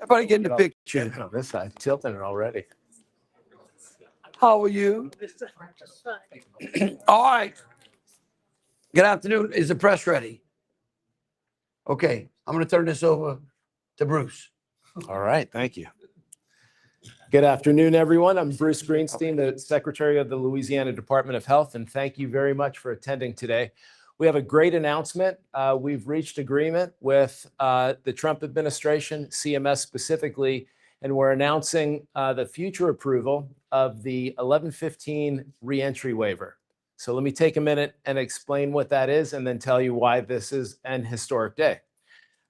Everybody get in the picture. On this side, tilting it already. How are you? All right. Good afternoon. Is the press ready? Okay, I'm going to turn this over to Bruce. All right, thank you. Good afternoon, everyone. I'm Bruce Greenstein, the Secretary of the Louisiana Department of Health, and thank you very much for attending today. We have a great announcement. We've reached agreement with the Trump administration, CMS specifically, and we're announcing the future approval of the 1115 reentry waiver. So let me take a minute and explain what that is and then tell you why this is an historic day.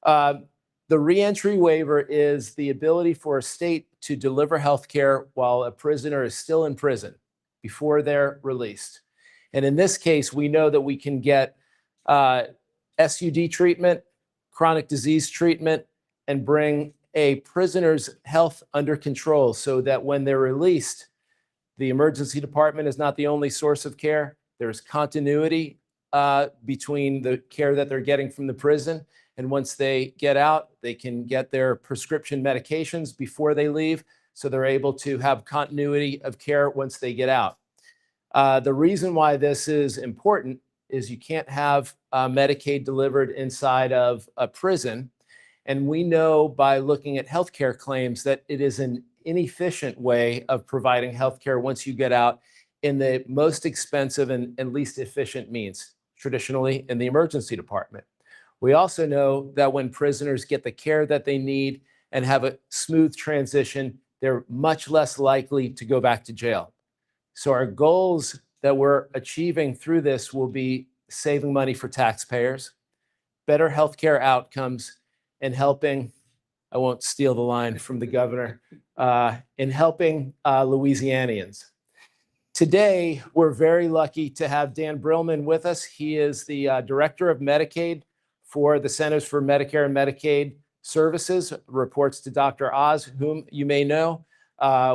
The reentry waiver is the ability for a state to deliver health care while a prisoner is still in prison before they're released. And in this case, we know that we can get SUD treatment, chronic disease treatment, and bring a prisoner's health under control so that when they're released, the emergency department is not the only source of care. There's continuity between the care that they're getting from the prison. And once they get out, they can get their prescription medications before they leave. So they're able to have continuity of care once they get out. The reason why this is important is you can't have Medicaid delivered inside of a prison. And we know by looking at healthcare claims that it is an inefficient way of providing healthcare once you get out in the most expensive and least efficient means, traditionally in the emergency department. We also know that when prisoners get the care that they need and have a smooth transition, they're much less likely to go back to jail. So our goals that we're achieving through this will be saving money for taxpayers, better healthcare outcomes, and helping, I won't steal the line from the governor, in helping Louisianians. Today, we're very lucky to have Dan Brillman with us. He is the Director of Medicaid for the Centers for Medicare and Medicaid Services, reports to Dr. Oz, whom you may know.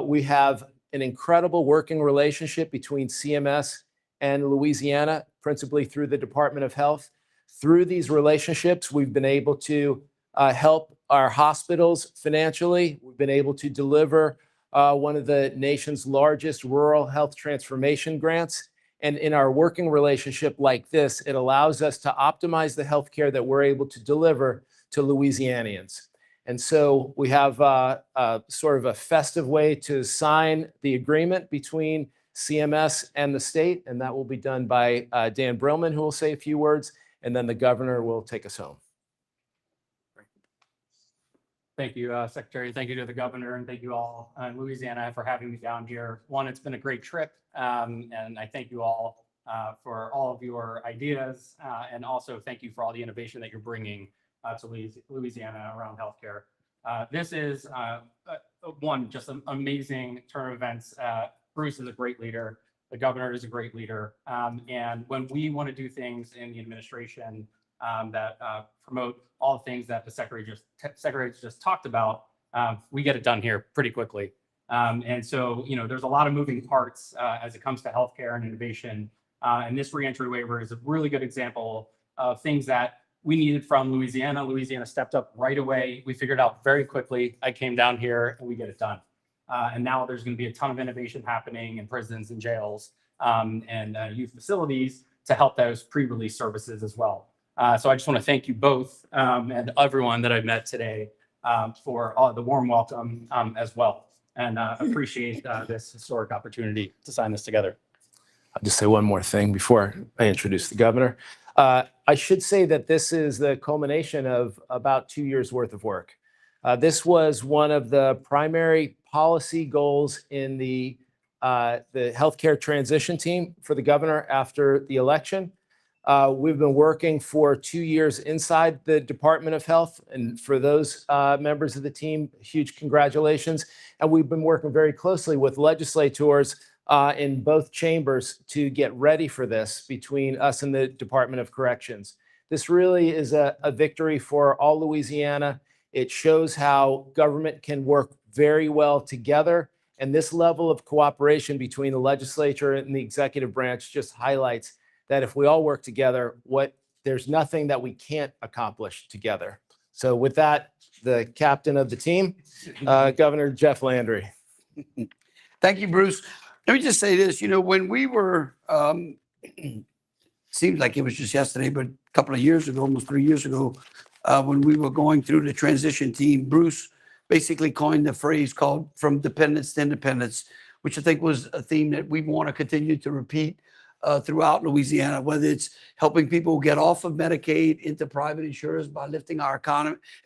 We have an incredible working relationship between CMS and Louisiana, principally through the Department of Health. Through these relationships, we've been able to help our hospitals financially. We've been able to deliver one of the nation's largest rural health transformation grants. And in our working relationship like this, it allows us to optimize the healthcare that we're able to deliver to Louisianians. And so we have sort of a festive way to sign the agreement between CMS and the state, and that will be done by Dan Brillman, who will say a few words, and then the governor will take us home. Thank you, Secretary. Thank you to the governor, and thank you all in Louisiana for having me down here. One, it's been a great trip, and I thank you all for all of your ideas, and also thank you for all the innovation that you're bringing to Louisiana around healthcare. This is one, just an amazing turn of events. Bruce is a great leader. The governor is a great leader. And when we want to do things in the administration that promote all the things that the Secretary just talked about, we get it done here pretty quickly. And so, you know, there's a lot of moving parts as it comes to healthcare and innovation. And this reentry waiver is a really good example of things that we needed from Louisiana. Louisiana stepped up right away. We figured out very quickly. I came down here and we get it done. And now there's going to be a ton of innovation happening in prisons and jails and youth facilities to help those pre-release services as well. So I just want to thank you both and everyone that I've met today for all the warm welcome as well. And appreciate this historic opportunity to sign this together. I'll just say one more thing before I introduce the governor. I should say that this is the culmination of about 2 years worth of work. This was one of the primary policy goals in the healthcare transition team for the governor after the election. We've been working for 2 years inside the Department of Health. And for those members of the team, huge congratulations. And we've been working very closely with legislators in both chambers to get ready for this between us and the Department of Corrections. This really is a victory for all Louisiana. It shows how government can work very well together. And this level of cooperation between the legislature and the executive branch just highlights that if we all work together, there's nothing that we can't accomplish together. So with that, the captain of the team, Governor Jeff Landry. Thank you, Bruce. Let me just say this, when we were, seems like it was just yesterday, but a couple of years ago, almost 3 years ago, when we were going through the transition team, Bruce basically coined the phrase called "from dependence to independence," which I think was a theme that we want to continue to repeat throughout Louisiana, whether it's helping people get off of Medicaid into private insurers by lifting our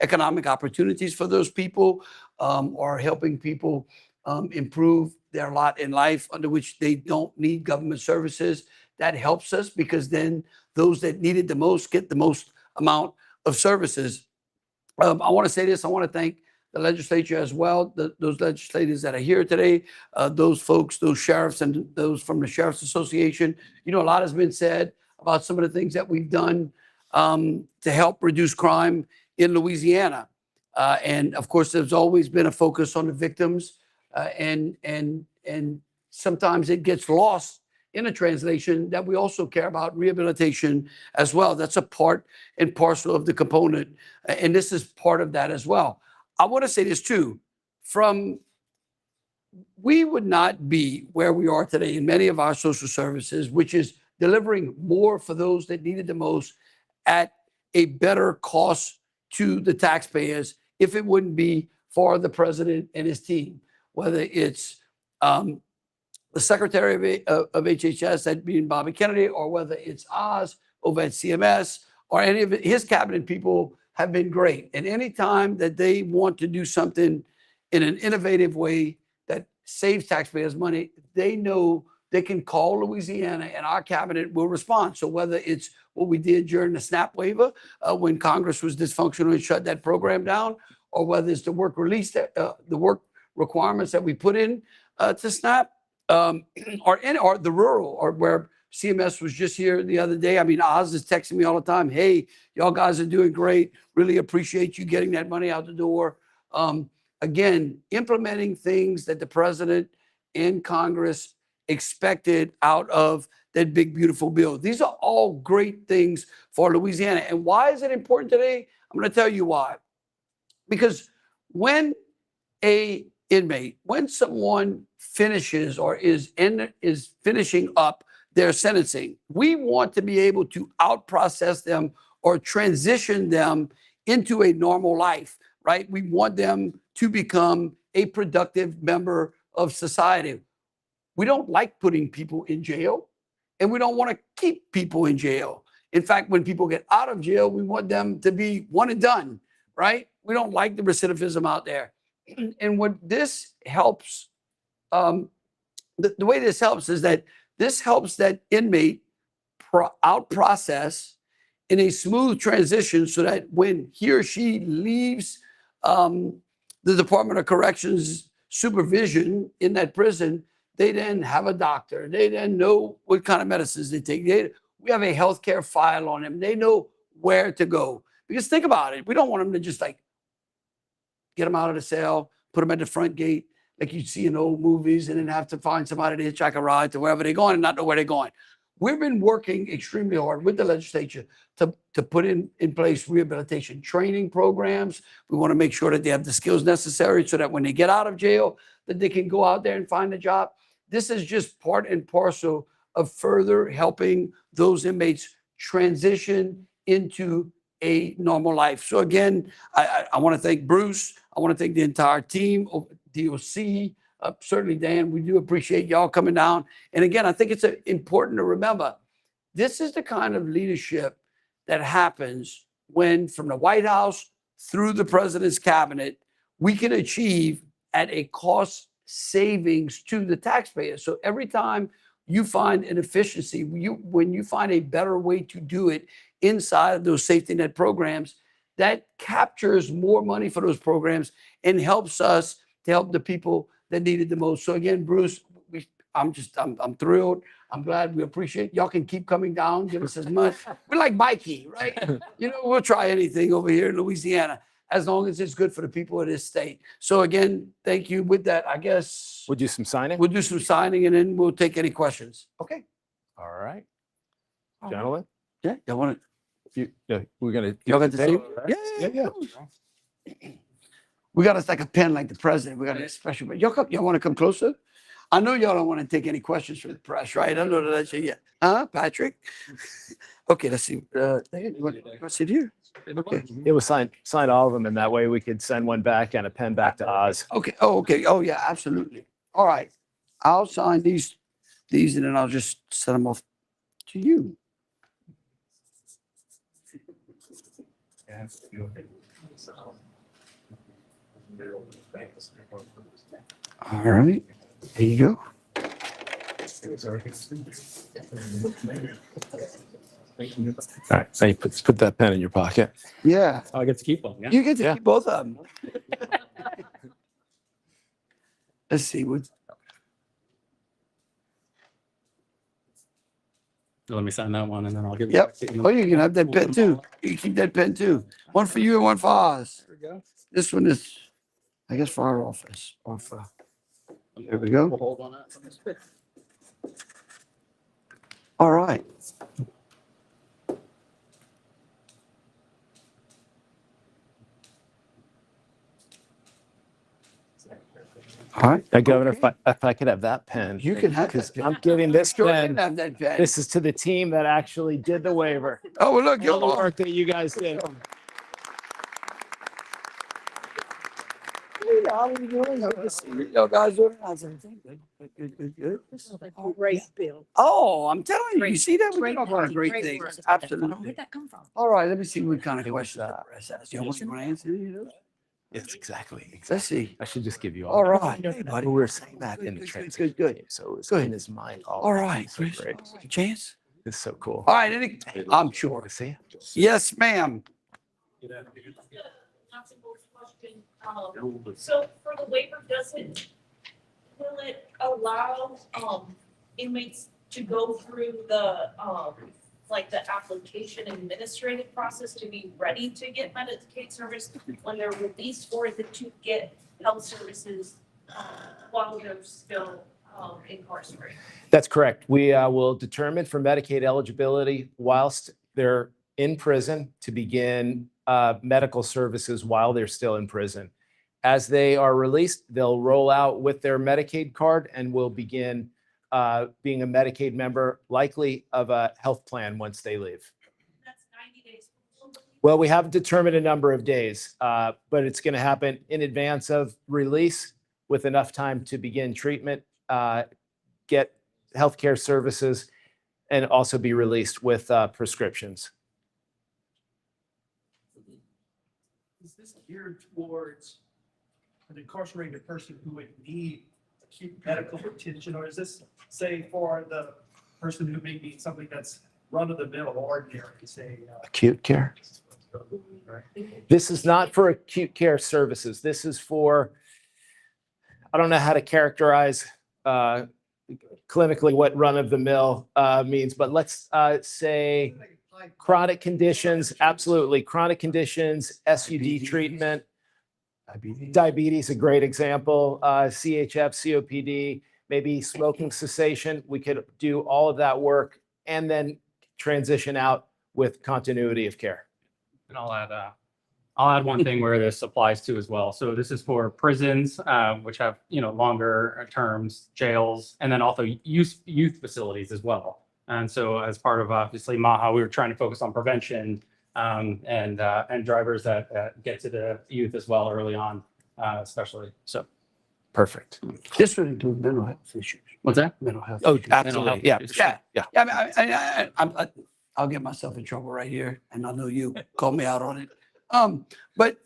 economic opportunities for those people, or helping people improve their lot in life under which they don't need government services. That helps us because then those that need it the most get the most amount of services. I want to say this. I want to thank the legislature as well, those legislators that are here today, those folks, those sheriffs, and those from the Sheriff's Association. A lot has been said about some of the things that we've done to help reduce crime in Louisiana. And of course, there's always been a focus on the victims, and sometimes it gets lost in a translation that we also care about rehabilitation as well. That's a part and parcel of the component. And this is part of that as well. I want to say this too, we would not be where we are today in many of our social services, which is delivering more for those that need it the most at a better cost to the taxpayers, if it wouldn't be for the president and his team, whether it's the Secretary of HHS, that being Bobby Kennedy, or whether it's Oz over at CMS, or any of his cabinet people have been great. And anytime that they want to do something in an innovative way that saves taxpayers money, they know they can call Louisiana and our cabinet will respond. So whether it's what we did during the SNAP waiver when Congress was dysfunctional and shut that program down, or whether it's the work release, the work requirements that we put in to SNAP, or the rural, or where CMS was just here the other day. I mean, Oz is texting me all the time. Hey, y'all guys are doing great. Really appreciate you getting that money out the door. Again, implementing things that the president and Congress expected out of that big, beautiful bill. These are all great things for Louisiana. And why is it important today? I'm going to tell you why. Because when when someone finishes or is finishing up their sentencing, we want to be able to out-process them or transition them into a normal life, right? We want them to become a productive member of society. We don't like putting people in jail, and we don't want to keep people in jail. In fact, when people get out of jail, we want them to be one and done, right? We don't like the recidivism out there. And what this helps, the way this helps is that this helps that inmate out-process in a smooth transition so that when he or she leaves the Department of Corrections supervision in that prison, they then have a doctor. They then know what kind of medicines they take. We have a healthcare file on them. They know where to go. Because think about it. We don't want them to just get them out of the cell, put them at the front gate like you see in old movies, and then have to find somebody to hitchhike a ride to wherever they're going and not know where they're going. We've been working extremely hard with the legislature to put in place rehabilitation training programs. We want to make sure that they have the skills necessary so that when they get out of jail, that they can go out there and find a job. This is just part and parcel of further helping those inmates transition into a normal life. So again, I want to thank Bruce. I want to thank the entire team, DOC, certainly Dan. We do appreciate y'all coming down. And again, I think it's important to remember, this is the kind of leadership that happens when from the White House through the president's cabinet, we can achieve at a cost savings to the taxpayer. So every time you find an efficiency, when you find a better way to do it inside of those safety net programs, that captures more money for those programs and helps us to help the people that need it the most. So again, Bruce, I'm thrilled. I'm glad. We appreciate y'all can keep coming down, give us as much. We're like Mikey, right? We'll try anything over here in Louisiana as long as it's good for the people of this state. So again, thank you. With that, I guess We'll do some signing. we'll do some signing and then we'll take any questions. Okay. All right. All right. Gentlemen. Yeah, you want to? We're gonna. Y'all got the same? Yeah. We got us like a pen like the president. We got a special, but y'all want to come closer? I know y'all don't want to take any questions from the press, right? I know that I say, yeah. Huh, Patrick? Okay, let's see. You want to sit here? Okay. It was sign all of them, and that way we could send one back and a pen back to Oz. Okay. Oh, okay. Oh, yeah, absolutely. All right. I'll sign these, and then I'll just send them off to you. All right. There you go. All right, so you put that pen in your pocket. Yeah. Oh, I get to keep one. Yeah. You get to Yeah. keep both of them. Let's see what. Let me sign that one and then I'll give it. Yep. back to you. Oh, you can have that pen too. You can keep that pen too. One for you and one for Oz. There we go. This one is, I guess, for our office. Or for, there we go. We'll hold on that. All right. All right. Now, Governor, Okay. if I could have that pen. You can have Because that. I'm giving this Sure pen. can have that pen. This is to the team that actually did the waiver. Oh, well, look. All the work that you guys did. How are you doing? Let's see. You guys organize everything. Good. Great bill. Oh, I'm telling you, you Great- see that? We great did a lot of work, great great things. work. Absolutely. Where'd that come from? All right, let me see what kind of It was, questions the press has. You want to answer any of those? Yes, exactly. Let's see. I should just give you All right. Hey, buddy, we were saying back in the Good. transition. Good. So it's Good. in his mind. All right, So Chris. great. Chance? It's so cool. All right, I'm sure. See? Yes, ma'am. So for the waiver, will it allow, inmates to go through the, like the application administrative process to be ready to get Medicaid service when they're released, or is it to get health services, while they're still, incarcerated? That's correct. We will determine for Medicaid eligibility whilst they're in prison to begin medical services while they're still in prison. As they are released, they'll roll out with their Medicaid card and will begin being a Medicaid member, likely of a health plan once they leave. That's 90 days. Well, we haven't determined a number of days, but it's going to happen in advance of release with enough time to begin treatment, get healthcare services, and also be released with prescriptions. Is this geared towards an incarcerated person who would need acute medical attention, or is this, say, for the person who may need something that's run of the mill, ordinary, say? Acute care? This is not for acute care services. This is for, I don't know how to characterize clinically what run of the mill means, but let's say chronic conditions, absolutely. Chronic conditions, SUD treatment, diabetes, a great example, CHF, COPD, maybe smoking cessation. We could do all of that work and then transition out with continuity of care. And I'll add one thing where this applies to as well. So this is for prisons, which have, longer terms, jails, and then also youth facilities as well. And so as part of obviously MAHA, we were trying to focus on prevention and drivers that get to the youth as well early on, especially. So Perfect. This would include mental health issues. what's that? Mental health. Oh, issues. absolutely. Yeah. Yeah. I'll get myself in trouble right here, and I know you call me out on it. But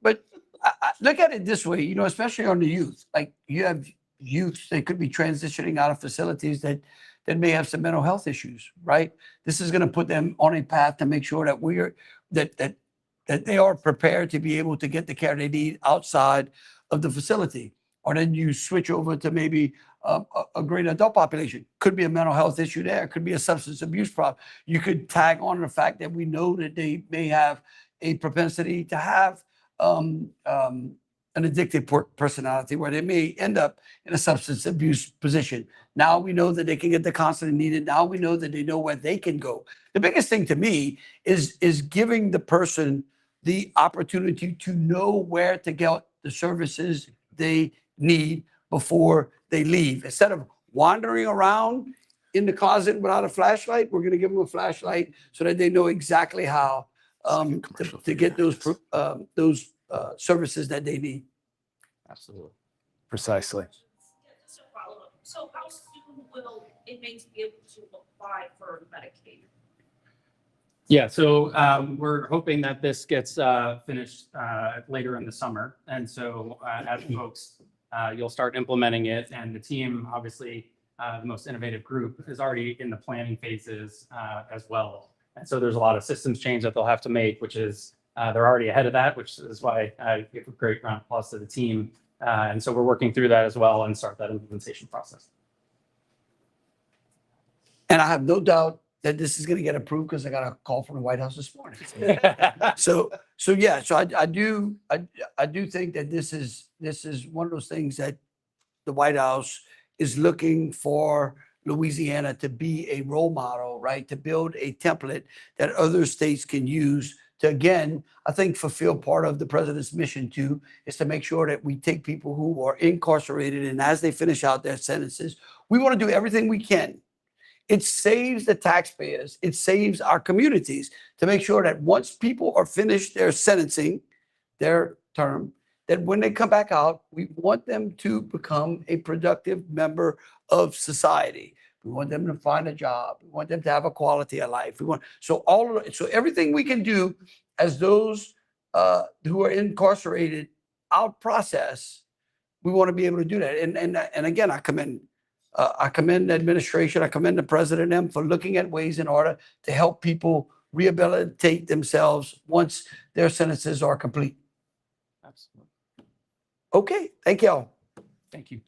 I look at it this way, especially on the youth. Like you have youth, they could be transitioning out of facilities that may have some mental health issues, right? This is going to put them on a path to make sure that that they are prepared to be able to get the care they need outside of the facility. Or then you switch over to maybe a great adult population. Could be a mental health issue there. Could be a substance abuse problem. You could tag on the fact that we know that they may have a propensity to have an addictive personality where they may end up in a substance abuse position. Now we know that they can get the counseling needed. Now we know that they know where they can go. The biggest thing to me is giving the person the opportunity to know where to get the services they need before they leave. Instead of wandering around in the closet without a flashlight, we're going to give them a flashlight so that they know exactly how to get those services that they need. Absolutely. Precisely. Just a follow-up. So how soon will inmates be able to apply for Medicaid? Yeah, so we're hoping that this gets finished later in the summer. And so as folks, you'll start implementing it. And the team, obviously, the most innovative group, is already in the planning phases as well. And so there's a lot of systems change that they'll have to make, which is they're already ahead of that, which is why I give a great round of applause to the team. And so we're working through that as well and start that implementation process. And I have no doubt that this is going to get approved because I got a call from the White House this morning. So I do think that this is one of those things that the White House is looking for Louisiana to be a role model, right? To build a template that other states can use to, again, I think fulfill part of the president's mission too, is to make sure that we take people who are incarcerated and as they finish out their sentences, we want to do everything we can. It saves the taxpayers, it saves our communities to make sure that once people are finished their sentencing, their term, that when they come back out, we want them to become a productive member of society. We want them to find a job. We want them to have a quality of life. So everything we can do as those who are incarcerated out process, we want to be able to do that. And again, I commend the administration. I commend the president and them for looking at ways in order to help people rehabilitate themselves once their sentences are complete. Absolutely. Okay, thank y'all. Thank you.